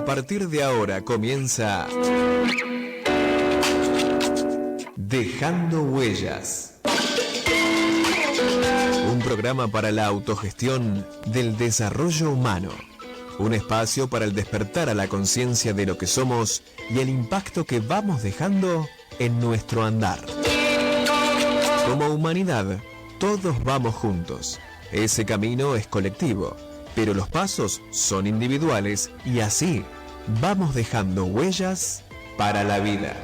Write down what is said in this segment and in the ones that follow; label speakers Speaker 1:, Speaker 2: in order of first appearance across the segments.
Speaker 1: partir de ahora comienza Dejando Huellas. Un programa para la autogestión del desarrollo humano. Un espacio para el despertar a la conciencia de lo que somos y el impacto que vamos dejando en nuestro andar. Como humanidad, todos vamos juntos. Ese camino es colectivo, pero los pasos son individuales y así vamos dejando huellas para la vida.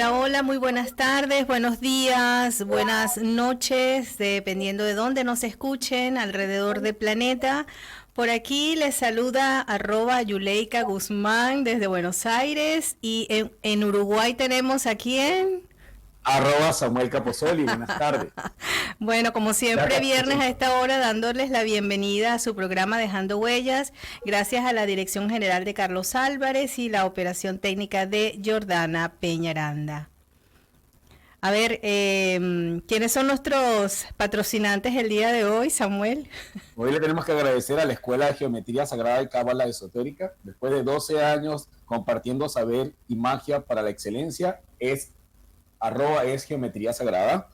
Speaker 2: Hola, hola, muy buenas tardes, buenos días, buenas noches, dependiendo de dónde nos escuchen alrededor del planeta. Por aquí les saluda @Yuleika Guzmán desde Buenos Aires y en Uruguay tenemos a quién.
Speaker 3: Samuel Capozoli, buenas tardes.
Speaker 2: Bueno, como siempre,
Speaker 3: Gracias.
Speaker 2: viernes a esta hora, dándoles la bienvenida a su programa Dejando Huellas, gracias a la Dirección General de Carlos Álvarez y la operación técnica de Jordana Peñaranda. A ver, ¿quiénes son nuestros patrocinantes el día de hoy, Samuel?
Speaker 3: Hoy le tenemos que agradecer a la Escuela de Geometría Sagrada y Cábala Esotérica. Después de 12 años compartiendo saber y magia para la excelencia, es Geometría Sagrada.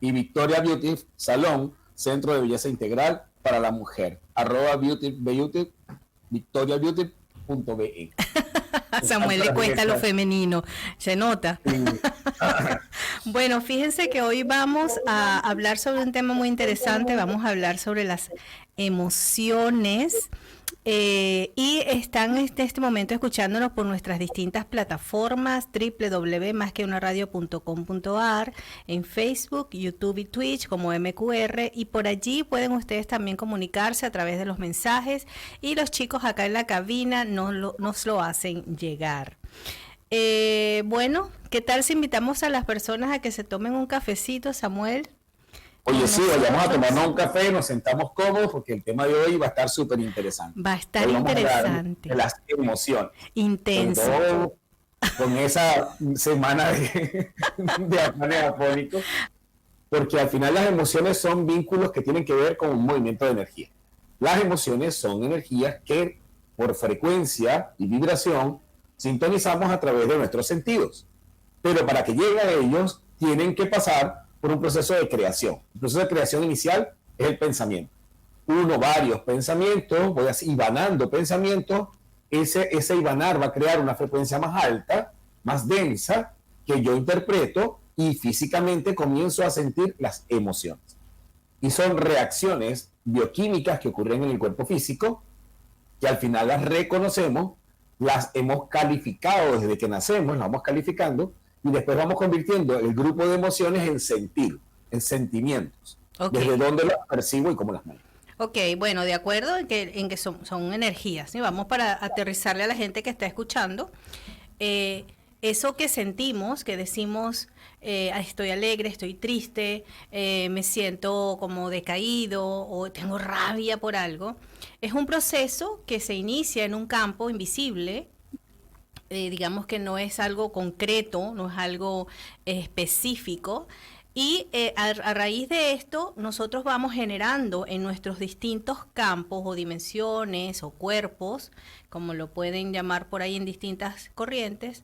Speaker 3: Y Victoria Beauty Salón, Centro de Belleza Integral para la Mujer, victoriabeauty.be.
Speaker 2: Samuel le cuesta lo femenino, se nota.
Speaker 3: Sí.
Speaker 2: Bueno, fíjense que hoy vamos a hablar sobre un tema muy interesante, vamos a hablar sobre las emociones. Y están en este momento escuchándonos por nuestras distintas plataformas www.masqueunaradio.com.ar, en Facebook, YouTube y Twitch como MQR, y por allí pueden ustedes también comunicarse a través de los mensajes y los chicos acá en la cabina nos lo hacen llegar. Bueno, ¿qué tal si invitamos a las personas a que se tomen un cafecito, Samuel?
Speaker 3: Oye, sí, vayamos a tomarnos un café, nos sentamos cómodos porque el tema de hoy va a estar súper interesante.
Speaker 2: Va a estar
Speaker 3: Hoy vamos a hablar
Speaker 2: interesante.
Speaker 3: de las emociones.
Speaker 2: Intenso.
Speaker 3: Sobre todo con esa semana de afanes afónicos, porque al final las emociones son vínculos que tienen que ver con un movimiento de energía. Las emociones son energías que por frecuencia y vibración sintonizamos a través de nuestros sentidos. Pero para que lleguen a ellos tienen que pasar por un proceso de creación. El proceso de creación inicial es el pensamiento. Varios pensamientos, voy así ibanando pensamientos, ese ibanar va a crear una frecuencia más alta, más densa, que yo interpreto y físicamente comienzo a sentir las emociones. Y son reacciones bioquímicas que ocurren en el cuerpo físico, que al final las reconocemos, las hemos calificado desde que nacemos, las vamos calificando, y después vamos convirtiendo el grupo de emociones en sentir, en sentimientos. Okay. Desde dónde las percibo y cómo las manejo.
Speaker 2: Ok, bueno, de acuerdo en que son energías, ¿sí? Vamos para aterrizarle a la gente que está escuchando. Eso que sentimos, que decimos, estoy alegre, estoy triste, me siento como decaído o tengo rabia por algo, es un proceso que se inicia en un campo invisible. Digamos que no es algo concreto, no es algo específico, y a raíz de esto nosotros vamos generando en nuestros distintos campos o dimensiones o cuerpos, como lo pueden llamar por ahí en distintas corrientes,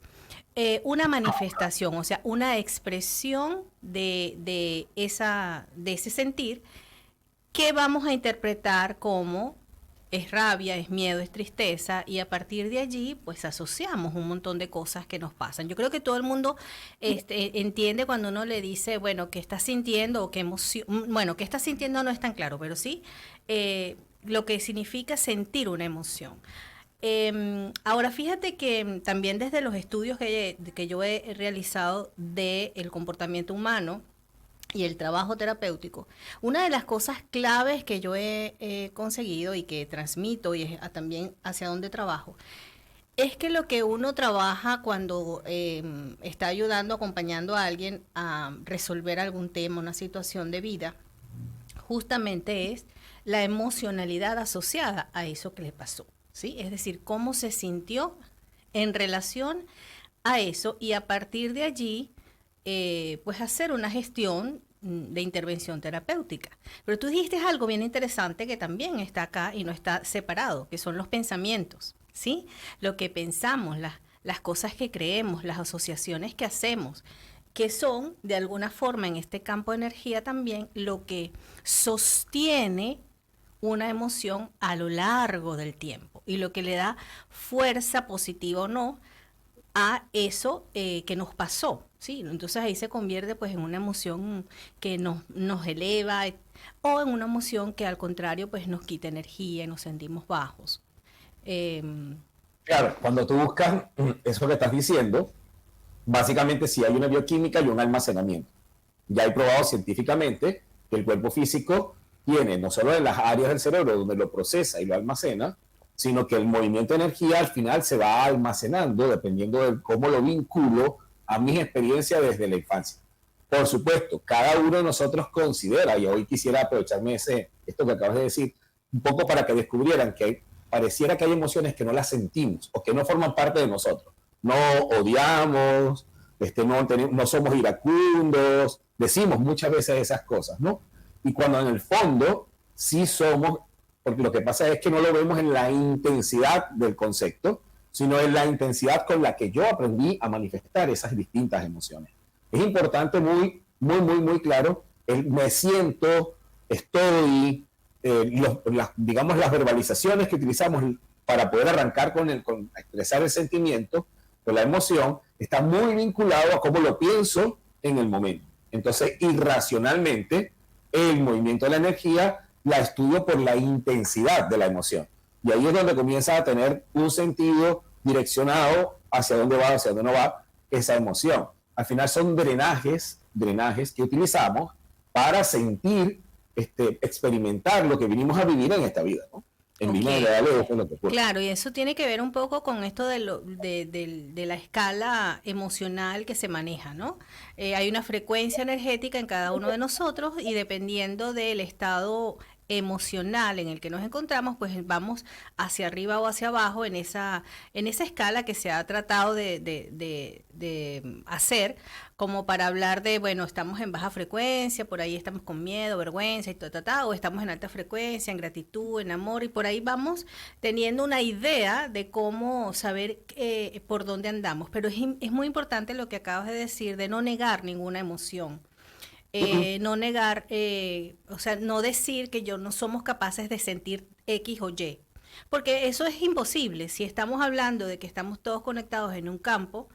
Speaker 2: una manifestación, o sea, una expresión de ese sentir que vamos a interpretar como es rabia, es miedo, es tristeza, y a partir de allí pues asociamos un montón de cosas que nos pasan. Yo creo que todo el mundo entiende cuando uno le dice, bueno, ¿qué estás sintiendo? O qué emoción, bueno, ¿qué estás sintiendo? No es tan claro, pero sí lo que significa sentir una emoción. Ahora fíjate que también desde los estudios que yo he realizado del comportamiento humano y el trabajo terapéutico, una de las cosas claves que yo he conseguido y que transmito y es también hacia donde trabajo, es que lo que uno trabaja cuando está ayudando, acompañando a alguien a resolver algún tema, una situación de vida, justamente es la emocionalidad asociada a eso que le pasó, ¿sí? Es decir, cómo se sintió en relación a eso y a partir de allí, pues hacer una gestión de intervención terapéutica. Pero tú dijiste algo bien interesante que también está acá y no está separado, que son los pensamientos, ¿sí? Lo que pensamos, las cosas que creemos, las asociaciones que hacemos, que son de alguna forma en este campo de energía también lo que sostiene una emoción a lo largo del tiempo y lo que le da fuerza positiva o no a eso que nos pasó, ¿sí? Entonces ahí se convierte pues en una emoción que nos eleva o en una emoción que al contrario pues nos quita energía y nos sentimos bajos.
Speaker 3: Claro, cuando tú buscas eso que estás diciendo, básicamente sí hay una bioquímica y un almacenamiento. Ya hay probado científicamente que el cuerpo físico tiene no solo en las áreas del cerebro donde lo procesa y lo almacena, sino que el movimiento de energía al final se va almacenando dependiendo de cómo lo vinculo a mis experiencias desde la infancia. Por supuesto, cada uno de nosotros considera, y hoy quisiera aprovecharme de esto que acabas de decir, un poco para que descubrieran que pareciera que hay emociones que no las sentimos o que no forman parte de nosotros. No odiamos, no somos iracundos, decimos muchas veces esas cosas, ¿no? Y cuando en el fondo sí somos, porque lo que pasa es que no lo vemos en la intensidad del concepto, sino en la intensidad con la que yo aprendí a manifestar esas distintas emociones. Es importante, muy claro, me siento, estoy, digamos las verbalizaciones que utilizamos para poder arrancar con expresar el sentimiento, con la emoción, está muy vinculado a cómo lo pienso en el momento. Entonces, irracionalmente, el movimiento de la energía la estudio por la intensidad de la emoción. Y ahí es donde comienza a tener un sentido direccionado hacia dónde va, hacia dónde no va esa emoción. Al final son drenajes que utilizamos para sentir, experimentar lo que vinimos a vivir en esta vida, ¿no? En
Speaker 2: Okay.
Speaker 3: Lo que
Speaker 2: Claro, y eso tiene que ver un poco con esto de la escala emocional que se maneja, ¿no? Hay una frecuencia energética en cada uno de nosotros y dependiendo del estado emocional en el que nos encontramos, pues vamos hacia arriba o hacia abajo en esa escala que se ha tratado de hacer como para hablar de, bueno, estamos en baja frecuencia, por ahí estamos con miedo, vergüenza y o estamos en alta frecuencia, en gratitud, en amor, y por ahí vamos teniendo una idea de cómo saber por dónde andamos. Pero es muy importante lo que acabas de decir, de no negar ninguna emoción. No negar, o sea, no decir que no somos capaces de sentir X o Y, porque eso es imposible. Si estamos hablando de que estamos todos conectados en un campo,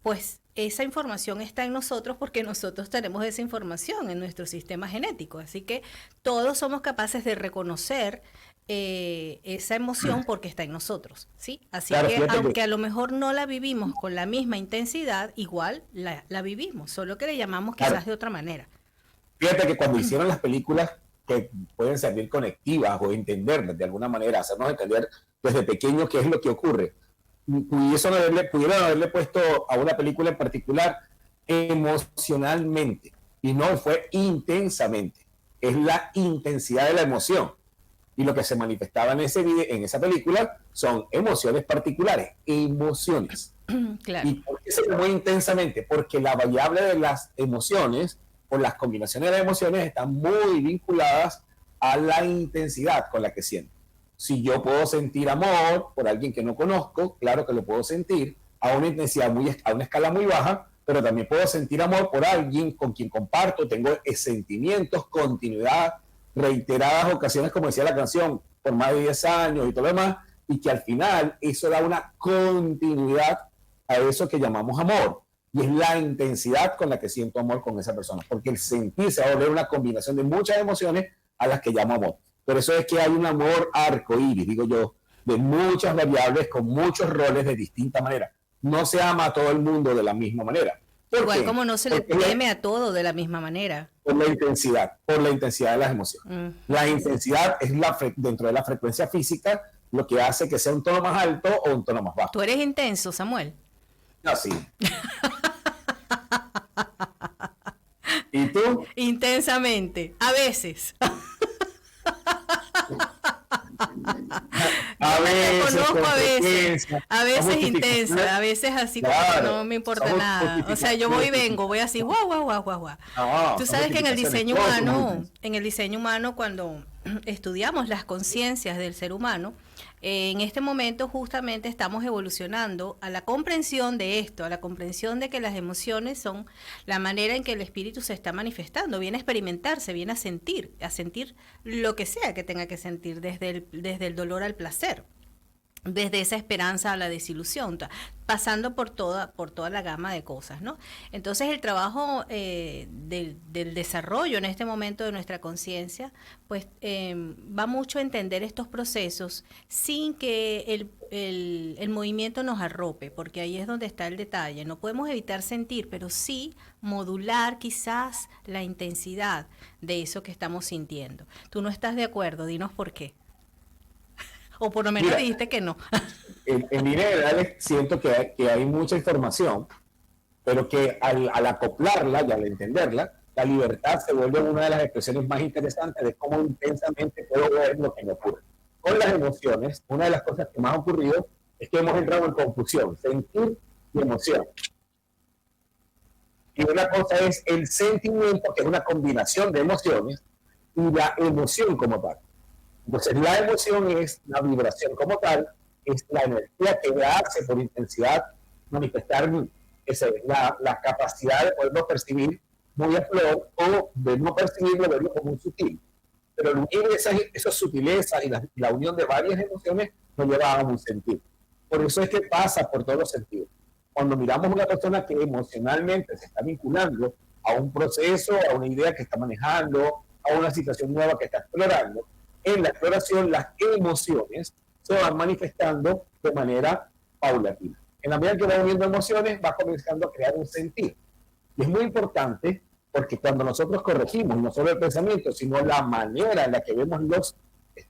Speaker 2: pues esa información está en nosotros porque nosotros tenemos esa información en nuestro sistema genético. Así que todos somos capaces de reconocer esa emoción porque está en nosotros, ¿sí? Así claro, que aunque a lo mejor no la vivimos con la misma intensidad, igual la vivimos, solo que le llamamos quizás claro, de otra manera.
Speaker 3: Fíjate que cuando hicieron las películas que pueden servir conectivas o entenderlas de alguna manera, hacernos entender desde pequeños qué es lo que ocurre, pudieron haberle puesto a una película en particular emocionalmente, y no fue intensamente, es la intensidad de la emoción. Y lo que se manifestaba en esa película son emociones particulares, emociones. Claro. ¿Y por qué se ve muy intensamente? Porque la variable de las emociones o las combinaciones de las emociones están muy vinculadas a la intensidad con la que siento. Si yo puedo sentir amor por alguien que no conozco, claro que lo puedo sentir a una intensidad a una escala muy baja, pero también puedo sentir amor por alguien con quien comparto, tengo sentimientos, continuidad, reiteradas ocasiones, como decía la canción, por más de 10 años y todo lo demás, y que al final eso da una continuidad a eso que llamamos amor, y es la intensidad con la que siento amor con esa persona, porque el sentir se va a volver una combinación de muchas emociones a las que llamo amor. Por eso es que hay un amor arcoíris, digo yo, de muchas variables, con muchos roles de distinta manera. No se ama a todo el mundo de la misma manera.
Speaker 2: Igual como no se le teme a todo de la misma manera.
Speaker 3: Por la intensidad de las emociones. La intensidad es dentro de la frecuencia física lo que hace que sea un tono más alto o un tono más bajo.
Speaker 2: ¿Tú eres intenso, Samuel?
Speaker 3: Así. ¿Y tú?
Speaker 2: Intensamente, a veces.
Speaker 3: A veces,
Speaker 2: a veces intensa, a veces así, claro, como que no me importa nada. O sea, yo voy y vengo, voy así, guau, guau, guau, guau, guau. No, tú sabes que en el diseño humano, cuando estudiamos las conciencias del ser humano, en este momento justamente estamos evolucionando a la comprensión de esto, a la comprensión de que las emociones son la manera en que el espíritu se está manifestando, viene a experimentarse, viene a sentir lo que sea que tenga que sentir, desde el dolor al placer, desde esa esperanza a la desilusión, pasando por toda la gama de cosas, ¿no? Entonces el trabajo del desarrollo en este momento de nuestra conciencia, pues va mucho a entender estos procesos sin que el movimiento nos arrope, porque ahí es donde está el detalle. No podemos evitar sentir, pero sí modular quizás la intensidad de eso que estamos sintiendo. ¿Tú no estás de acuerdo? Dinos por qué. O por lo menos dijiste que no.
Speaker 3: En líneas generales siento que hay mucha información, pero que al acoplarla y al entenderla, la libertad se vuelve una de las expresiones más interesantes de cómo intensamente puedo ver lo que me ocurre. Con las emociones, una de las cosas que más ha ocurrido es que hemos entrado en confusión, sentir y emoción. Y una cosa es el sentimiento, que es una combinación de emociones, y la emoción como tal. Entonces, la emoción es la vibración como tal, es la energía que hace por intensidad manifestar la capacidad de poderlo percibir muy a flor o de no percibirlo, verlo como un sutil. Pero unir esas sutilezas y la unión de varias emociones nos lleva a un sentido. Por eso es que pasa por todos los sentidos. Cuando miramos a una persona que emocionalmente se está vinculando a un proceso, a una idea que está manejando, a una situación nueva que está explorando, en la exploración las emociones se van manifestando de manera paulatina. En la medida que va uniendo emociones, va comenzando a crear un sentido. Y es muy importante porque cuando nosotros corregimos no solo el pensamiento, sino la manera en la que vemos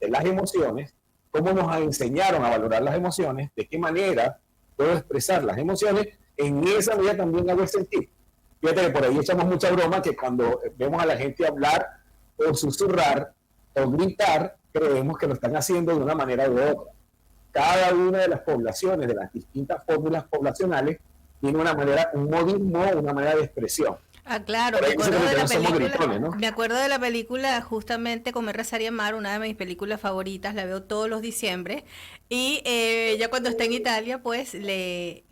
Speaker 3: las emociones, cómo nos enseñaron a valorar las emociones, de qué manera puedo expresar las emociones, en esa medida también hago el sentir. Fíjate que por ahí echamos mucha broma que cuando vemos a la gente hablar o susurrar, o gritar, creemos que lo están haciendo de una manera u otra. Cada una de las poblaciones, de las distintas fórmulas poblacionales, tiene una manera, un modismo, una manera de expresión.
Speaker 2: Ah, claro, me acuerdo de la película justamente Comer, Rezar y Amar, una de mis películas favoritas, la veo todos los diciembre, y ya cuando está en Italia, pues le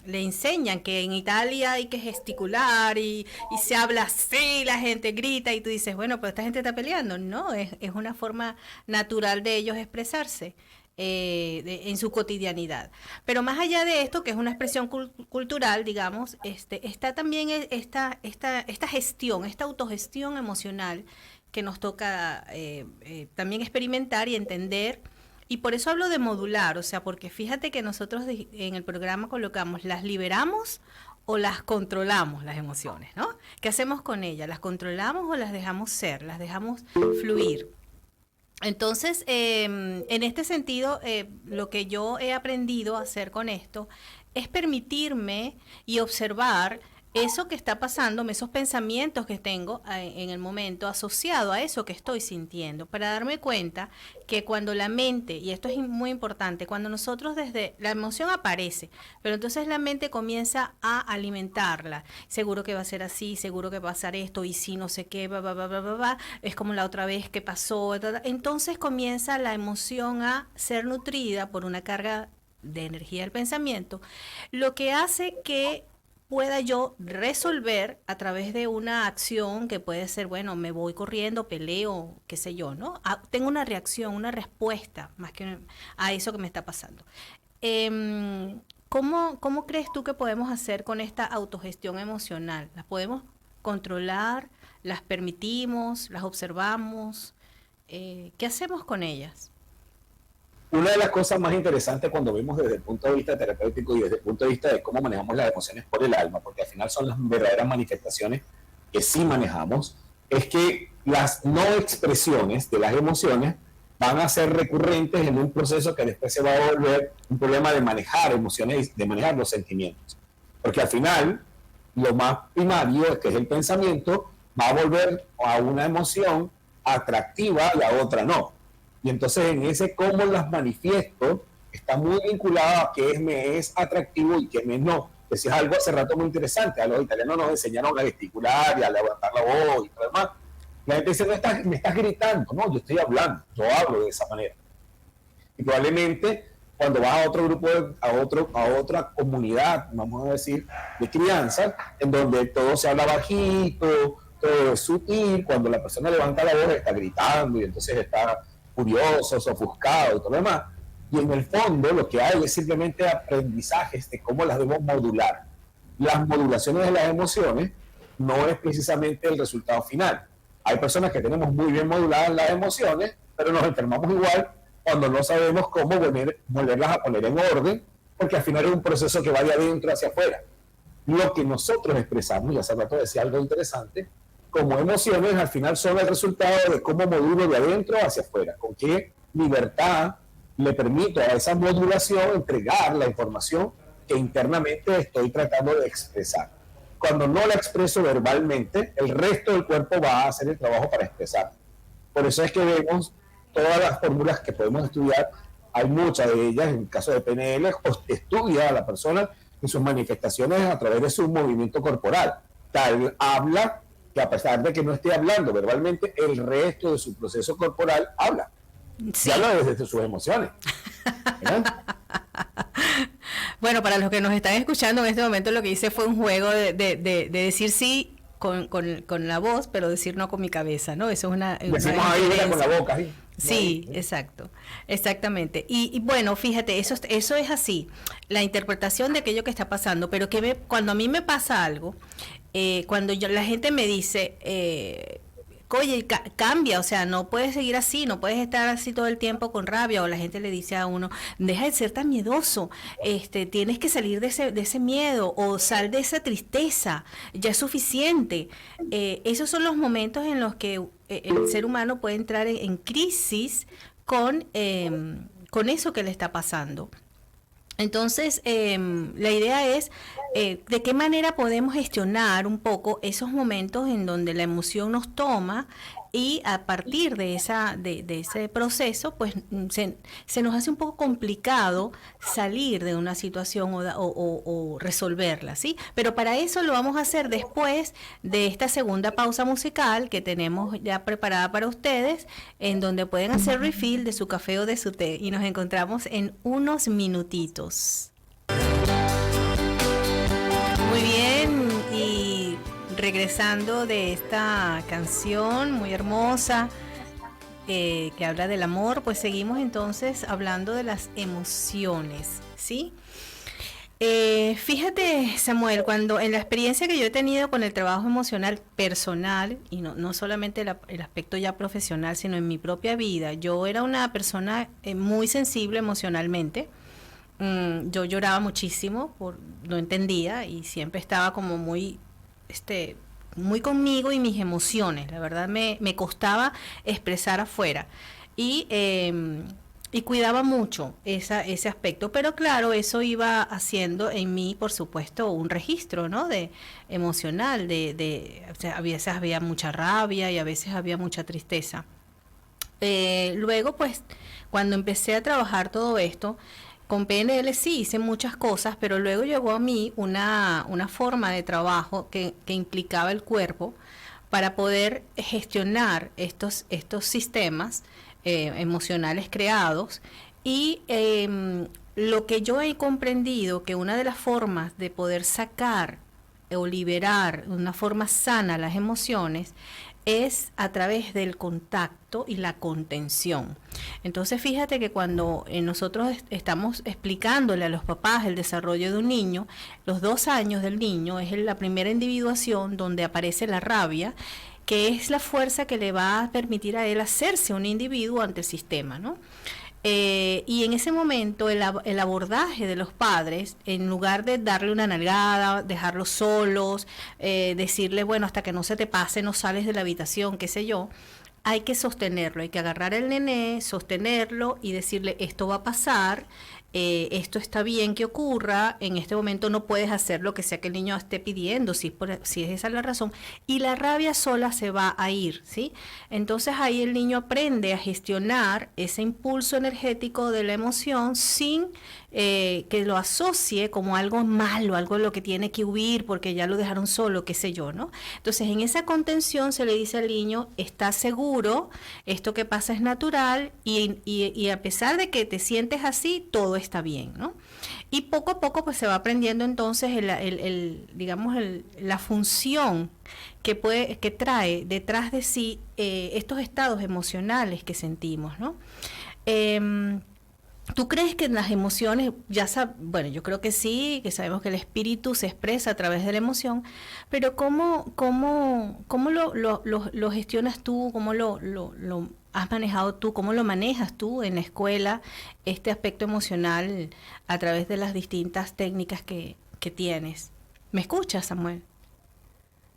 Speaker 2: enseñan que en Italia hay que gesticular y se habla así, la gente grita y tú dices, bueno, pero esta gente está peleando. No, es una forma natural de ellos expresarse. En su cotidianidad. Pero más allá de esto, que es una expresión cultural, digamos, está también esta gestión, esta autogestión emocional que nos toca también experimentar y entender. Y por eso hablo de modular, o sea, porque fíjate que nosotros en el programa colocamos, ¿las liberamos o las controlamos las emociones, ¿no? ¿Qué hacemos con ellas? ¿Las controlamos o las dejamos ser? ¿Las dejamos fluir? Entonces, en este sentido, lo que yo he aprendido a hacer con esto es permitirme y observar eso que está pasándome, esos pensamientos que tengo en el momento asociado a eso que estoy sintiendo, para darme cuenta que cuando la mente, y esto es muy importante, cuando nosotros la emoción aparece, pero entonces la mente comienza a alimentarla, seguro que va a ser así, seguro que va a pasar esto, y si no sé qué, es como la otra vez que pasó, entonces comienza la emoción a ser nutrida por una carga de energía del pensamiento, lo que hace que pueda yo resolver a través de una acción que puede ser, bueno, me voy corriendo, peleo, qué sé yo, ¿no? Tengo una reacción, una respuesta más que a eso que me está pasando. ¿Cómo crees tú que podemos hacer con esta autogestión emocional? ¿Las podemos controlar? ¿Las permitimos? ¿Las observamos? ¿Qué hacemos con ellas?
Speaker 3: Una de las cosas más interesantes cuando vemos desde el punto de vista terapéutico y desde el punto de vista de cómo manejamos las emociones por el alma, porque al final son las verdaderas manifestaciones que sí manejamos, es que las no expresiones de las emociones van a ser recurrentes en un proceso que después se va a volver un problema de manejar emociones, de manejar los sentimientos. Porque al final, lo más primario, que es el pensamiento, va a volver a una emoción atractiva y a otra no. Y entonces en ese cómo las manifiesto está muy vinculado a qué me es atractivo y qué me no. Decías algo hace rato muy interesante, a los italianos nos enseñaron a gesticular y a levantar la voz y todo lo demás. La gente dice, me estás gritando, no, yo estoy hablando, yo hablo de esa manera. Y probablemente cuando vas a otro grupo, a otra comunidad, vamos a decir, de crianza, en donde todo se habla bajito, todo es sutil, cuando la persona levanta la voz está gritando y entonces está furioso, ofuscado y todo lo demás. Y en el fondo lo que hay es simplemente aprendizajes de cómo las debemos modular. Las modulaciones de las emociones no es precisamente el resultado final. Hay personas que tenemos muy bien moduladas las emociones, pero nos enfermamos igual cuando no sabemos cómo volverlas a poner en orden, porque al final es un proceso que va de adentro hacia afuera. Lo que nosotros expresamos, y hace rato decía algo interesante, como emociones al final son el resultado de cómo modulo de adentro hacia afuera, con qué libertad le permito a esa modulación entregar la información que internamente estoy tratando de expresar. Cuando no la expreso verbalmente, el resto del cuerpo va a hacer el trabajo para expresar. Por eso es que vemos todas las fórmulas que podemos estudiar, hay muchas de ellas, en el caso de PNL, estudia a la persona en sus manifestaciones a través de su movimiento corporal. Tal habla que a pesar de que no esté hablando verbalmente, el resto de su proceso corporal habla.
Speaker 2: Sí.
Speaker 3: Y habla desde sus emociones.
Speaker 2: Bueno, para los que nos están escuchando en este momento, lo que hice fue un juego de decir sí con la voz, pero decir no con mi cabeza, ¿no? Eso es una
Speaker 3: Decimos ahí, mira, con la boca.
Speaker 2: Sí, exacto, exactamente. Y bueno, fíjate, eso es así, la interpretación de aquello que está pasando, pero cuando a mí me pasa algo, cuando la gente me dice, oye, cambia, o sea, no puedes seguir así, no puedes estar así todo el tiempo con rabia, o la gente le dice a uno, deja de ser tan miedoso, tienes que salir de ese miedo, o sal de esa tristeza, ya es suficiente. Esos son los momentos en los que el ser humano puede entrar en crisis con eso que le está pasando. Entonces, la idea es de qué manera podemos gestionar un poco esos momentos en donde la emoción nos toma y a partir de ese proceso, pues se nos hace un poco complicado salir de una situación o resolverla, ¿sí? Pero para eso lo vamos a hacer después de esta segunda pausa musical que tenemos ya preparada para ustedes, en donde pueden hacer refill de su café o de su té, y nos encontramos en unos minutitos. Muy bien, y regresando de esta canción muy hermosa que habla del amor, pues seguimos entonces hablando de las emociones, ¿sí? Fíjate, Samuel, cuando en la experiencia que yo he tenido con el trabajo emocional personal, y no solamente el aspecto ya profesional, sino en mi propia vida, yo era una persona muy sensible emocionalmente. Yo lloraba muchísimo, no entendía y siempre estaba como muy conmigo y mis emociones. La verdad me costaba expresar afuera y cuidaba mucho ese aspecto. Pero claro, eso iba haciendo en mí, por supuesto, un registro, ¿no? De emocional, o sea, a veces había mucha rabia y a veces había mucha tristeza. Luego, pues, cuando empecé a trabajar todo esto, con PNL sí hice muchas cosas, pero luego llegó a mí una forma de trabajo que implicaba el cuerpo para poder gestionar estos sistemas emocionales creados. Y lo que yo he comprendido, que una de las formas de poder sacar o liberar de una forma sana las emociones es a través del contacto y la contención. Entonces fíjate que cuando nosotros estamos explicándole a los papás el desarrollo de un niño, los 2 años del niño es la primera individuación donde aparece la rabia, que es la fuerza que le va a permitir a él hacerse un individuo ante el sistema, ¿no? Y en ese momento el abordaje de los padres, en lugar de darle una nalgada, dejarlos solos, decirle, bueno, hasta que no se te pase, no sales de la habitación, qué sé yo, hay que sostenerlo, hay que agarrar al nené, sostenerlo y decirle, esto va a pasar, esto está bien que ocurra, en este momento no puedes hacer lo que sea que el niño esté pidiendo, si es esa la razón, y la rabia sola se va a ir, ¿sí? Entonces ahí el niño aprende a gestionar ese impulso energético de la emoción sin que lo asocie como algo malo, algo de lo que tiene que huir porque ya lo dejaron solo, qué sé yo, ¿no? Entonces en esa contención se le dice al niño, ¿estás seguro? Esto que pasa es natural y a pesar de que te sientes así, todo está bien, ¿no? Y poco a poco pues se va aprendiendo entonces la función que trae detrás de sí estos estados emocionales que sentimos, ¿no? ¿Tú crees que en las emociones, bueno, yo creo que sí, que sabemos que el espíritu se expresa a través de la emoción, pero ¿cómo lo gestionas tú? ¿Cómo lo has manejado tú? ¿Cómo lo manejas tú en la escuela, este aspecto emocional a través de las distintas técnicas que tienes? ¿Me escuchas, Samuel?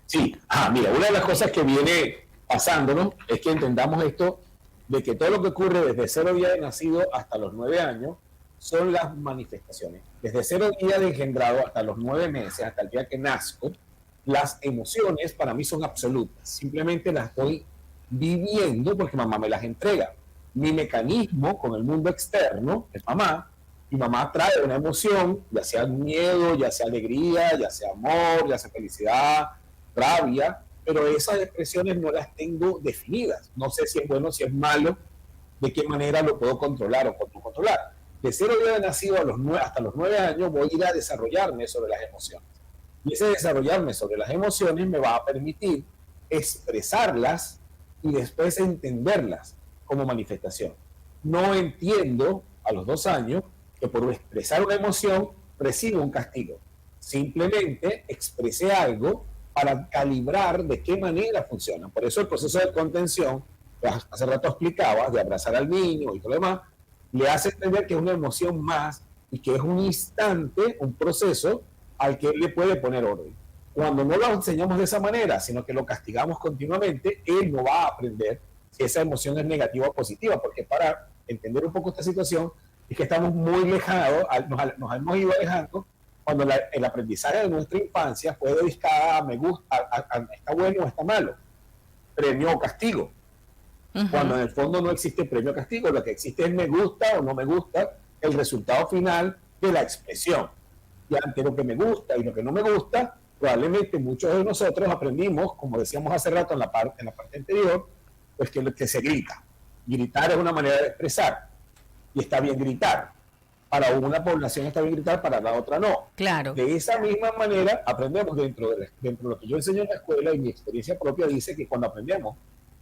Speaker 3: Sí, mira, una de las cosas que viene pasándonos es que entendamos esto de que todo lo que ocurre desde 0 días de nacido hasta los 9 años son las manifestaciones. Desde 0 días de engendrado hasta los 9 meses, hasta el día que nazco, las emociones para mí son absolutas. Simplemente las estoy viviendo porque mamá me las entrega. Mi mecanismo con el mundo externo es mamá, y mamá trae una emoción, ya sea miedo, ya sea alegría, ya sea amor, ya sea felicidad, rabia, pero esas expresiones no las tengo definidas. No sé si es bueno, si es malo, de qué manera lo puedo controlar o cómo controlar. De 0 días de nacido hasta los 9 años voy a ir a desarrollarme sobre las emociones. Y ese desarrollarme sobre las emociones me va a permitir expresarlas y después entenderlas como manifestación. No entiendo a los 2 años que por expresar una emoción recibo un castigo. Simplemente expresé algo para calibrar de qué manera funciona. Por eso el proceso de contención, que hace rato explicaba, de abrazar al niño y todo lo demás, le hace entender que es una emoción más y que es un instante, un proceso al que él le puede poner orden. Cuando no lo enseñamos de esa manera, sino que lo castigamos continuamente, él no va a aprender si esa emoción es negativa o positiva, porque para entender un poco esta situación es que estamos muy lejanos, nos hemos ido alejando cuando el aprendizaje de nuestra infancia fue dedicado a me gusta, está bueno o está malo, premio o castigo. Cuando en el fondo no existe premio o castigo, lo que existe es me gusta o no me gusta, el resultado final de la expresión. Y ante lo que me gusta y lo que no me gusta, probablemente muchos de nosotros aprendimos, como decíamos hace rato en la parte anterior, pues que se grita. Gritar es una manera de expresar, y está bien gritar. Para una población está bien gritar, para la otra no.
Speaker 2: Claro.
Speaker 3: De esa misma manera aprendemos dentro de lo que yo enseño en la escuela, y mi experiencia propia dice que cuando aprendemos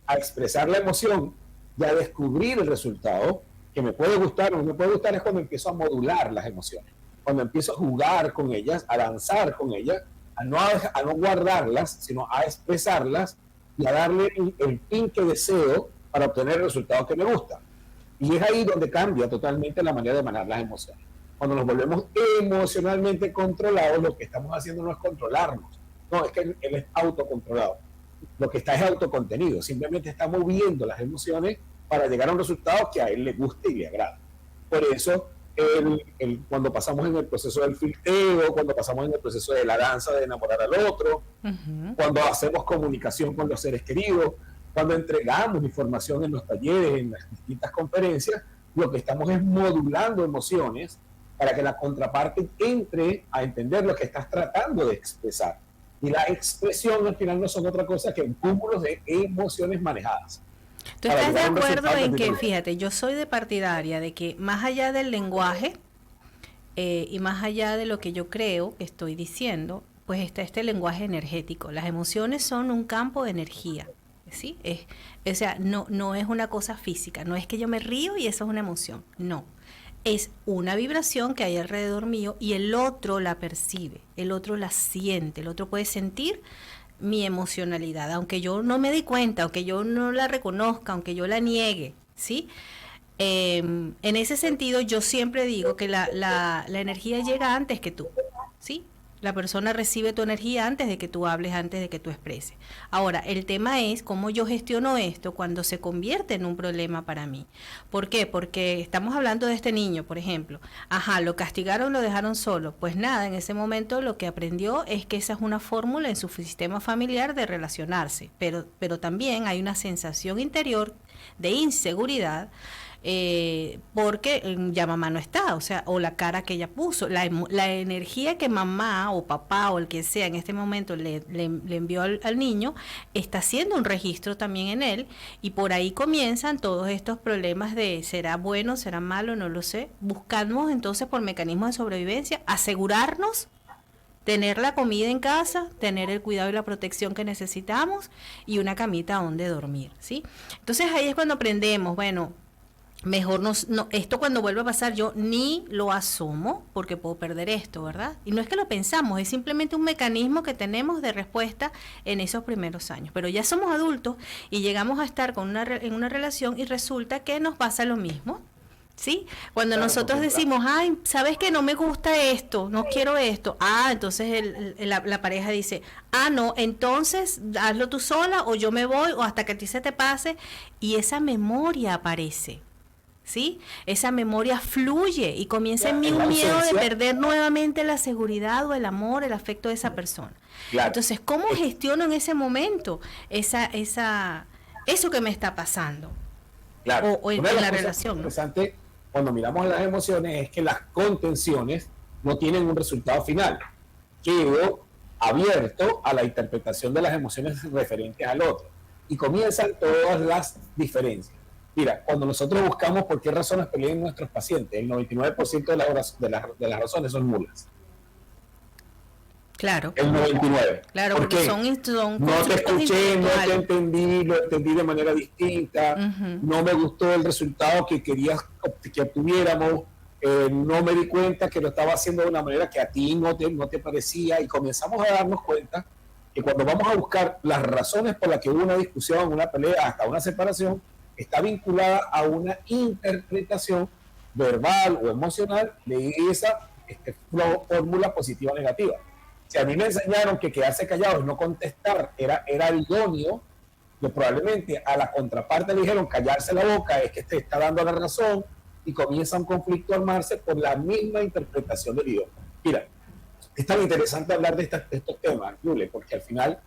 Speaker 3: a expresar la emoción y a descubrir el resultado, que me puede gustar o no me puede gustar, es cuando empiezo a modular las emociones, cuando empiezo a jugar con ellas, a danzar con ellas, a no guardarlas, sino a expresarlas y a darle el fin que deseo para obtener el resultado que me gusta. Y es ahí donde cambia totalmente la manera de manejar las emociones. Cuando nos volvemos emocionalmente controlados, lo que estamos haciendo no es controlarnos, no, es que él es autocontrolado. Lo que está es autocontenido, simplemente está moviendo las emociones para llegar a un resultado que a él le guste y le agrada. Por eso, cuando pasamos en el proceso del filteo, cuando pasamos en el proceso de la danza de enamorar al otro, cuando hacemos comunicación con los seres queridos, cuando entregamos información en los talleres, en las distintas conferencias, lo que estamos es modulando emociones para que la contraparte entre a entender lo que estás tratando de expresar. Y la expresión al final no son otra cosa que cúmulos de emociones manejadas.
Speaker 2: ¿Tú estás de acuerdo en que, fíjate, yo soy de partidaria de que más allá del lenguaje y más allá de lo que yo creo que estoy diciendo, pues está este lenguaje energético? Las emociones son un campo de energía. ¿Sí? O sea, no es una cosa física, no es que yo me río y eso es una emoción, no. Es una vibración que hay alrededor mío y el otro la percibe, el otro la siente, el otro puede sentir mi emocionalidad, aunque yo no me dé cuenta, aunque yo no la reconozca, aunque yo la niegue, ¿sí? En ese sentido, yo siempre digo que la energía llega antes que tú, ¿sí? La persona recibe tu energía antes de que tú hables, antes de que tú expreses. Ahora, el tema es cómo yo gestiono esto cuando se convierte en un problema para mí. ¿Por qué? Porque estamos hablando de este niño, por ejemplo. Ajá, lo castigaron, lo dejaron solo. Pues nada, en ese momento lo que aprendió es que esa es una fórmula en su sistema familiar de relacionarse. Pero también hay una sensación interior de inseguridad, porque ya mamá no está, o sea, o la cara que ella puso, la energía que mamá o papá o el que sea en este momento le envió al niño, está haciendo un registro también en él, y por ahí comienzan todos estos problemas de será bueno, será malo, no lo sé. Buscamos entonces por mecanismos de sobrevivencia asegurarnos tener la comida en casa, tener el cuidado y la protección que necesitamos y una camita donde dormir, ¿sí? Entonces ahí es cuando aprendemos, bueno, mejor esto cuando vuelva a pasar yo ni lo asumo porque puedo perder esto, ¿verdad? Y no es que lo pensamos, es simplemente un mecanismo que tenemos de respuesta en esos primeros años. Pero ya somos adultos y llegamos a estar en una relación y resulta que nos pasa lo mismo, ¿sí? Cuando claro, nosotros decimos, ay, ¿sabes qué? No me gusta esto, no quiero esto. Ah, entonces la pareja dice, ah, no, entonces hazlo tú sola o yo me voy o hasta que a ti se te pase. Y esa memoria aparece, ¿sí? Esa memoria fluye y comienza en mí un miedo de perder nuevamente la seguridad o el amor, el afecto de esa persona. Claro. Entonces, ¿cómo gestiono en ese momento eso que me está pasando?
Speaker 3: Claro.
Speaker 2: O en la relación, ¿no?
Speaker 3: Interesante cuando miramos las emociones es que las contenciones no tienen un resultado final. Quedo abierto a la interpretación de las emociones referentes al otro y comienzan todas las diferencias. Mira, cuando nosotros buscamos por qué razones pelean nuestros pacientes, el 99% de las razones son nulas.
Speaker 2: Claro.
Speaker 3: El 99%.
Speaker 2: Claro, porque son
Speaker 3: no te escuché, no te entendí, lo entendí de manera distinta, no me gustó el resultado que querías que obtuviéramos, no me di cuenta que lo estaba haciendo de una manera que a ti no te parecía, y comenzamos a darnos cuenta que cuando vamos a buscar las razones por las que hubo una discusión, una pelea, hasta una separación, está vinculada a una interpretación verbal o emocional de esa fórmula positiva o negativa. Si a mí me enseñaron que quedarse callado y no contestar era idóneo, yo probablemente a la contraparte le dijeron callarse la boca, es que te está dando la razón, y comienza un conflicto a armarse por la misma interpretación del idioma. Mira, es tan interesante hablar de estos temas, Yule, porque al final,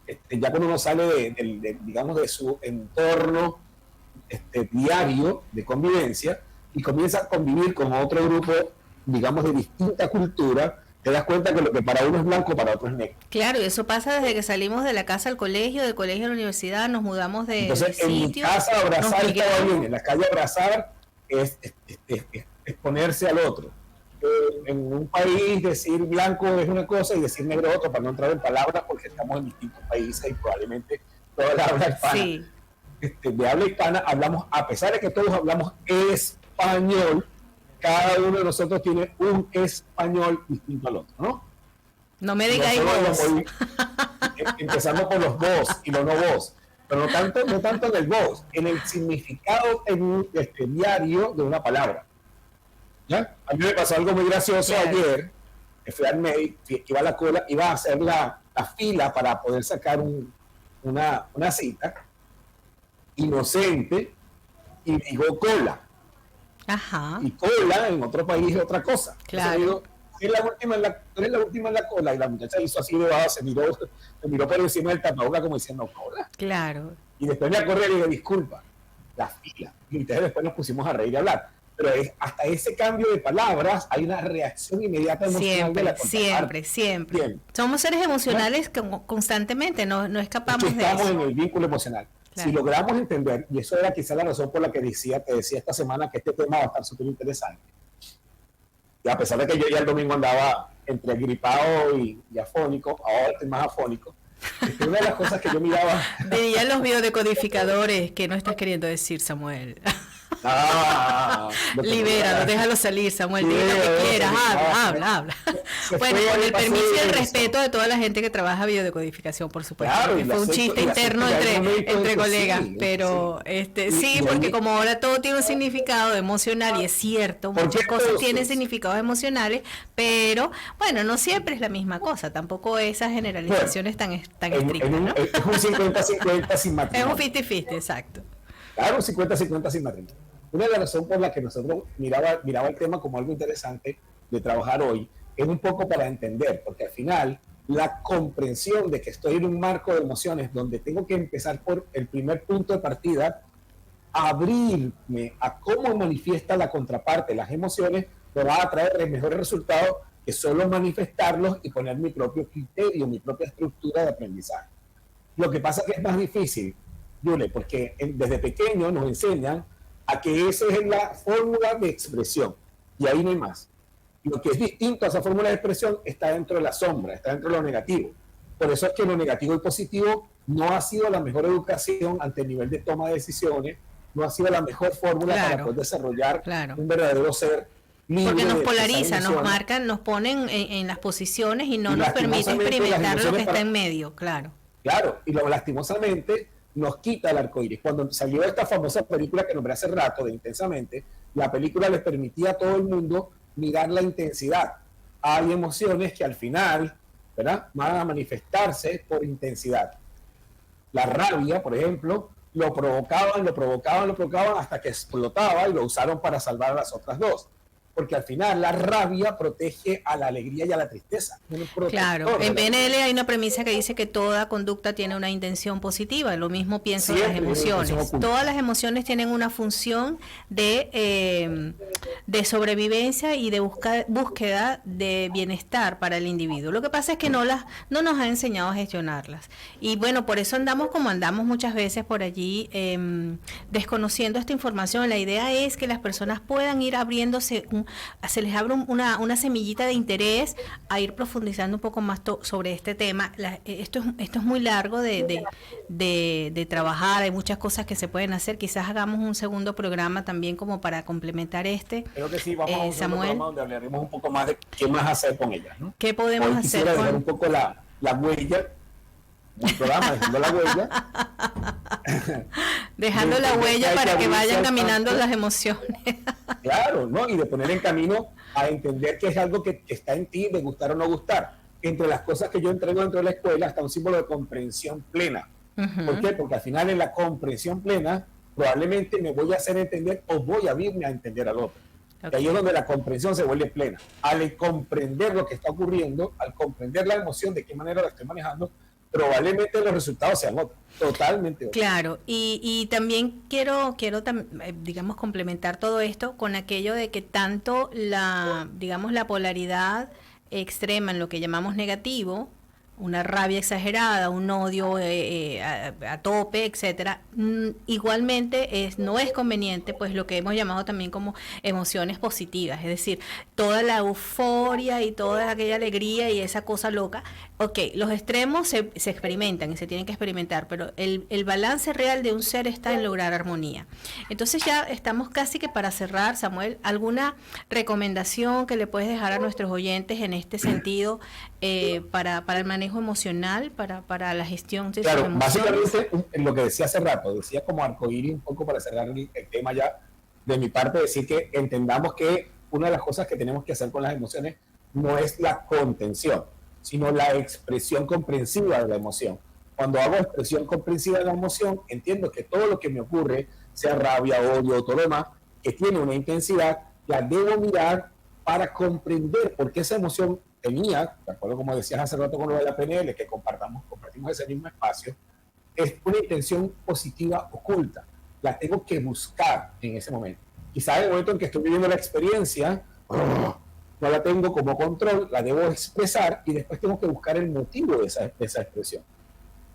Speaker 3: ya cuando uno sale digamos, de su entorno diario de convivencia y comienza a convivir con otro grupo, digamos, de distinta cultura, te das cuenta que lo que para uno es blanco, para otro es negro.
Speaker 2: Claro, y eso pasa desde que salimos de la casa al colegio, del colegio a la universidad, nos mudamos de
Speaker 3: Entonces,
Speaker 2: sitio.
Speaker 3: En mi casa abrazar estaba bien, en la calle abrazar es ponerse al otro. En un país decir blanco es una cosa y decir negro otra, para no entrar en palabras, porque estamos en distintos países y probablemente toda la habla hispana. Sí. De habla hispana hablamos, a pesar de que todos hablamos español, cada uno de nosotros tiene un español distinto al otro, ¿no?
Speaker 2: No me digáis vos.
Speaker 3: Empezando por los vos y los no vos, pero no tanto en el vos, en el significado diario de una palabra. ¿Ya? A mí me pasó algo muy gracioso ayer, que fui al médico, iba a la cola, iba a hacer la fila para poder sacar una cita, inocente, y digo cola.
Speaker 2: Ajá.
Speaker 3: Y cola en otro país es otra cosa.
Speaker 2: Claro.
Speaker 3: Digo, eres la última en la cola, y la muchacha hizo así de baja, se miró por encima del tapabocas como diciendo cola.
Speaker 2: Claro.
Speaker 3: Y después me acordé y le dije, disculpa, la fila. Y entonces después nos pusimos a reír y a hablar. Pero hasta ese cambio de palabras hay una reacción inmediata emocional de la contraparte.
Speaker 2: Siempre.
Speaker 3: Bien.
Speaker 2: Somos seres emocionales constantemente, no escapamos de eso.
Speaker 3: Estamos en el vínculo emocional. Claro. Si logramos entender, y eso era quizá la razón por la que te decía esta semana que este tema va a estar súper interesante. Y a pesar de que yo ya el domingo andaba entre gripado y afónico, ahora estoy más afónico, una de las cosas que yo miraba...
Speaker 2: Veía los biodecodificadores, que no estás queriendo decir, Samuel. Libéralo, déjalo salir, Samuel, di lo que quieras, habla. Bueno, con el permiso y el respeto de toda la gente que trabaja biodecodificación, por supuesto. Claro, fue un chiste interno entre colegas, pero sí, porque como ahora todo tiene un significado emocional, y es cierto, muchas cosas tienen significados emocionales, pero bueno, no siempre es la misma cosa, tampoco esas generalizaciones tan estrictas, ¿no?
Speaker 3: Es un 50-50 sin matrimonio.
Speaker 2: Es un 50-50, exacto.
Speaker 3: Claro, un 50-50 sin matrimonio. Una de las razones por la que nosotros miraba el tema como algo interesante de trabajar hoy es un poco para entender, porque al final la comprensión de que estoy en un marco de emociones donde tengo que empezar por el primer punto de partida, abrirme a cómo manifiesta la contraparte, las emociones, me va a traer mejores resultados que solo manifestarlos y poner mi propio criterio, mi propia estructura de aprendizaje. Lo que pasa es que es más difícil, Yule, porque desde pequeño nos enseñan a que esa es la fórmula de expresión y ahí no hay más. Lo que es distinto a esa fórmula de expresión está dentro de la sombra, está dentro de lo negativo. Por eso es que lo negativo y positivo no ha sido la mejor educación ante el nivel de toma de decisiones, no ha sido la mejor fórmula para poder desarrollar un verdadero ser libre.
Speaker 2: Porque nos polariza, nos marcan, nos ponen en las posiciones y no nos permite experimentar lo que está en medio, claro.
Speaker 3: Claro, y luego lastimosamente nos quita el arcoíris. Cuando salió esta famosa película que nombré hace rato, de Intensamente, la película le permitía a todo el mundo mirar la intensidad. Hay emociones que al final, ¿verdad?, van a manifestarse por intensidad. La rabia, por ejemplo, lo provocaban hasta que explotaba y lo usaron para salvar a las otras dos. Porque al final la rabia protege a la alegría y a la tristeza.
Speaker 2: Claro, en PNL hay una premisa que dice que toda conducta tiene una intención positiva, lo mismo pienso en las emociones. Todas las emociones tienen una función de sobrevivencia y de búsqueda de bienestar para el individuo. Lo que pasa es que no nos ha enseñado a gestionarlas. Y bueno, por eso andamos como andamos muchas veces por allí, desconociendo esta información. La idea es que las personas puedan ir abriéndose se les abre una semillita de interés a ir profundizando un poco más sobre este tema. Esto es muy largo de trabajar, hay muchas cosas que se pueden hacer. Quizás hagamos un segundo programa también como para complementar este.
Speaker 3: Creo que sí, vamos a un segundo programa donde hablaremos un poco más de qué más hacer con ellas, ¿no?
Speaker 2: ¿Qué podemos hacer?
Speaker 3: Quisiera dejar un poco la huella, un programa dejando la huella.
Speaker 2: Dejando la huella para que vayan caminando las emociones.
Speaker 3: Claro, ¿no? Y de poner en camino a entender que es algo que está en ti, de gustar o no gustar. Entre las cosas que yo entrego dentro de la escuela está un símbolo de comprensión plena. ¿Por qué? Porque al final en la comprensión plena probablemente me voy a hacer entender o voy a abrirme a entender al otro. Y ahí es donde la comprensión se vuelve plena. Al comprender lo que está ocurriendo, al comprender la emoción, de qué manera la estoy manejando, probablemente los resultados sean otros, totalmente otros.
Speaker 2: Claro, y también quiero digamos, complementar todo esto con aquello de que tanto la polaridad extrema en lo que llamamos negativo, una rabia exagerada, un odio a tope, etcétera, igualmente no es conveniente pues lo que hemos llamado también como emociones positivas, es decir, toda la euforia y toda aquella alegría y esa cosa loca. Los extremos se experimentan y se tienen que experimentar, pero el balance real de un ser está en lograr armonía. Entonces ya estamos casi que para cerrar, Samuel, ¿alguna recomendación que le puedes dejar a nuestros oyentes en este sentido para el manejo emocional, para la gestión de sus emociones?
Speaker 3: Básicamente lo que decía hace rato, decía como arcoíris un poco para cerrar el tema ya, de mi parte decir que entendamos que una de las cosas que tenemos que hacer con las emociones no es la contención, sino la expresión comprensiva de la emoción. Cuando hago expresión comprensiva de la emoción, entiendo que todo lo que me ocurre, sea rabia, odio, todo lo demás, que tiene una intensidad, la debo mirar para comprender por qué esa emoción tenía, de acuerdo como decías hace rato con lo de la PNL, que compartimos ese mismo espacio, es una intención positiva oculta. La tengo que buscar en ese momento. Quizás en el momento en que estoy viviendo la experiencia, no la tengo como control, la debo expresar y después tengo que buscar el motivo de esa expresión.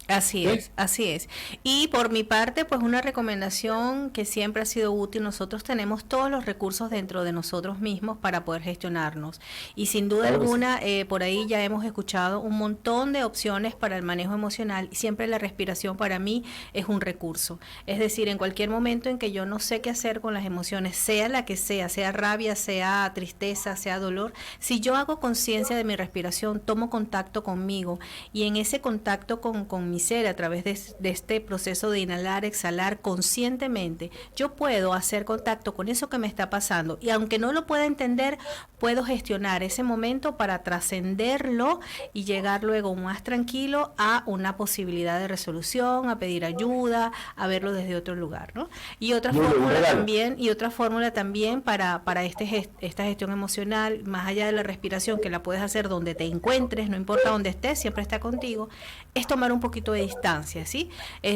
Speaker 2: Así
Speaker 3: ¿Sí?
Speaker 2: es, así es. Y por mi parte, pues una recomendación que siempre ha sido útil, nosotros tenemos todos los recursos dentro de nosotros mismos para poder gestionarnos. Y sin duda
Speaker 3: Claro que sí.
Speaker 2: alguna, por ahí ya hemos escuchado un montón de opciones para el manejo emocional. Y siempre la respiración para mí es un recurso. Es decir, en cualquier momento en que yo no sé qué hacer con las emociones, sea la que sea rabia, sea tristeza, sea dolor, si yo hago conciencia de mi respiración, tomo contacto conmigo y en ese contacto con mi ser a través de este proceso de inhalar, exhalar conscientemente, yo puedo hacer contacto con eso que me está pasando y aunque no lo pueda entender, puedo gestionar ese momento para trascenderlo y llegar luego más tranquilo a una posibilidad de resolución, a pedir ayuda, a verlo desde otro lugar, ¿no? Y otra
Speaker 3: Muy bien, un
Speaker 2: fórmula
Speaker 3: regalo.
Speaker 2: también, para esta gestión emocional, más allá de la respiración, que la puedes hacer donde te encuentres, no importa dónde estés, siempre está contigo, es tomar un poquito de distancia, ¿sí?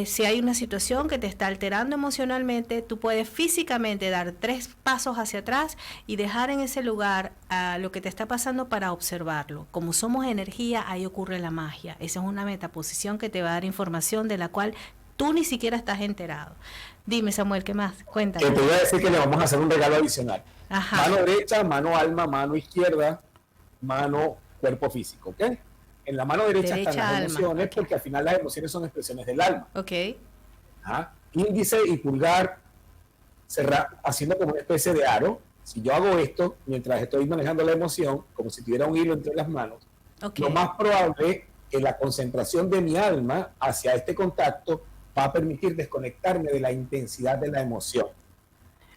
Speaker 2: Si hay una situación que te está alterando emocionalmente, tú puedes físicamente dar 3 pasos hacia atrás y dejar en ese lugar lo que te está pasando para observarlo. Como somos energía, ahí ocurre la magia. Esa es una metaposición que te va a dar información de la cual tú ni siquiera estás enterado. Dime, Samuel, ¿qué más? Cuéntame.
Speaker 3: Que te voy a decir que le vamos a hacer un regalo adicional.
Speaker 2: Ajá.
Speaker 3: Mano derecha, mano alma, mano izquierda, mano cuerpo físico, ¿ok? En la mano derecha
Speaker 2: Derecha,
Speaker 3: están las
Speaker 2: alma,
Speaker 3: emociones,
Speaker 2: ok.
Speaker 3: porque al final las emociones son expresiones del alma.
Speaker 2: Ok.
Speaker 3: ¿Ah? Índice y pulgar haciendo como una especie de aro. Si yo hago esto mientras estoy manejando la emoción, como si tuviera un hilo entre las manos,
Speaker 2: Ok.
Speaker 3: lo más probable es que la concentración de mi alma hacia este contacto va a permitir desconectarme de la intensidad de la emoción.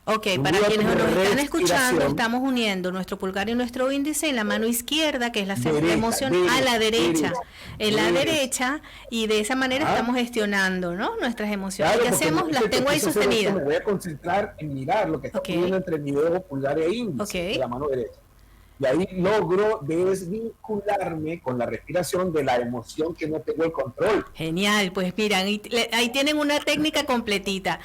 Speaker 2: Ok,
Speaker 3: Un
Speaker 2: para
Speaker 3: día
Speaker 2: quienes
Speaker 3: de
Speaker 2: nos están
Speaker 3: respiración.
Speaker 2: escuchando, estamos uniendo nuestro pulgar y nuestro índice en la mano izquierda, que es la
Speaker 3: Derecha,
Speaker 2: emoción,
Speaker 3: derecha,
Speaker 2: a la derecha.
Speaker 3: derecha,
Speaker 2: En la
Speaker 3: derecha.
Speaker 2: derecha, y de esa manera
Speaker 3: Ah.
Speaker 2: estamos gestionando, ¿no? Nuestras emociones.
Speaker 3: Claro,
Speaker 2: ¿Qué
Speaker 3: porque
Speaker 2: hacemos? Las
Speaker 3: entonces,
Speaker 2: tengo ahí
Speaker 3: entonces, Me
Speaker 2: sostenidas.
Speaker 3: voy a concentrar en mirar lo que está
Speaker 2: Ok.
Speaker 3: ocurriendo entre mi dedo pulgar e índice
Speaker 2: Ok.
Speaker 3: de la mano derecha. Y ahí logro desvincularme con la respiración de la emoción que no tengo el control.
Speaker 2: Genial, pues miran, ahí tienen una técnica completita.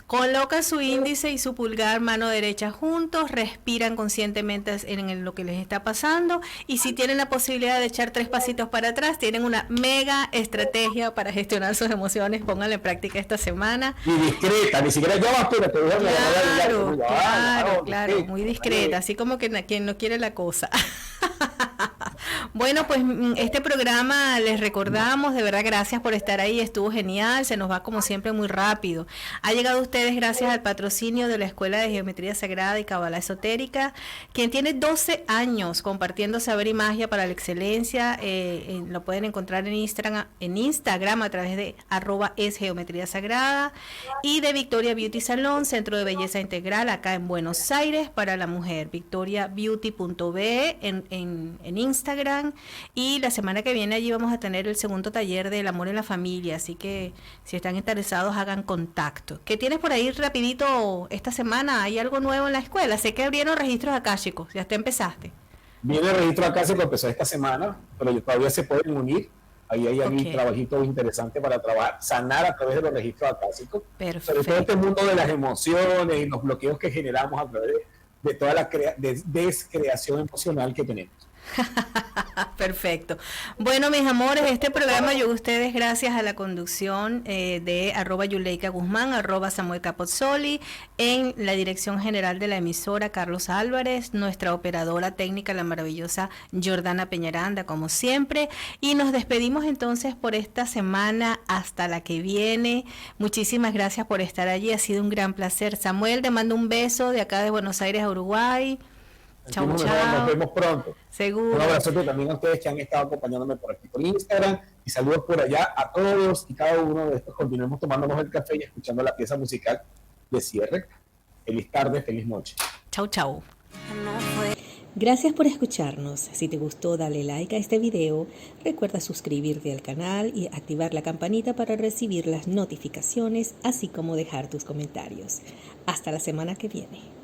Speaker 2: Colocan su índice y su pulgar, mano derecha juntos, respiran conscientemente en lo que les está pasando y si tienen la posibilidad de echar 3 pasitos para atrás, tienen una mega estrategia para gestionar sus emociones. Pónganla en práctica esta semana.
Speaker 3: Y discreta, ni siquiera yo, espérate, déjame
Speaker 2: Claro, muy discreta, así como que quien no quiere la cosa. Bueno, pues este programa les recordamos, de verdad gracias por estar ahí, estuvo genial, se nos va como siempre muy rápido. Ha llegado a ustedes gracias al patrocinio de la Escuela de Geometría Sagrada y Cábala Esotérica, quien tiene 12 años compartiendo saber y magia para la excelencia. Lo pueden encontrar en Instagram a través de @esgeometriasagrada, y de Victoria Beauty Salón, Centro de Belleza Integral acá en Buenos Aires para la mujer, victoriabeauty.be en Instagram, y la semana que viene allí vamos a tener el segundo taller del amor en la familia, así que si están interesados hagan contacto. ¿Qué tienes por ahí rapidito esta semana? ¿Hay algo nuevo en la escuela? Sé que abrieron registros akáshicos, ya te empezaste.
Speaker 3: Viene el registro acá, se empezó esta semana, pero todavía se pueden unir. Ahí hay
Speaker 2: Ok.
Speaker 3: trabajitos interesantes para trabajar, sanar a través de los registros acásicos.
Speaker 2: Perfecto.
Speaker 3: Sobre todo este mundo de las emociones y los bloqueos que generamos a través de toda la descreación emocional que tenemos.
Speaker 2: Perfecto. Bueno, mis amores, este programa llegó a ustedes gracias a la conducción de @Yuleika Guzmán, @Samuel Capozzoli, en la dirección general de la emisora Carlos Álvarez, nuestra operadora técnica, la maravillosa Jordana Peñaranda, como siempre, y nos despedimos entonces por esta semana hasta la que viene. Muchísimas gracias por estar allí, ha sido un gran placer. Samuel, te mando un beso de acá de Buenos Aires a Uruguay. Chau,
Speaker 3: Nos
Speaker 2: chau.
Speaker 3: vemos pronto.
Speaker 2: Seguro.
Speaker 3: Un abrazo también a ustedes que han estado acompañándome por aquí por Instagram, y saludos por allá a todos y cada uno de estos. Continuemos tomándonos el café y escuchando la pieza musical de cierre. Feliz tarde, feliz noche.
Speaker 2: Chau, chau.
Speaker 4: Gracias por escucharnos. Si te gustó, dale like a este video, recuerda suscribirte al canal y activar la campanita para recibir las notificaciones, así como dejar tus comentarios. Hasta la semana que viene.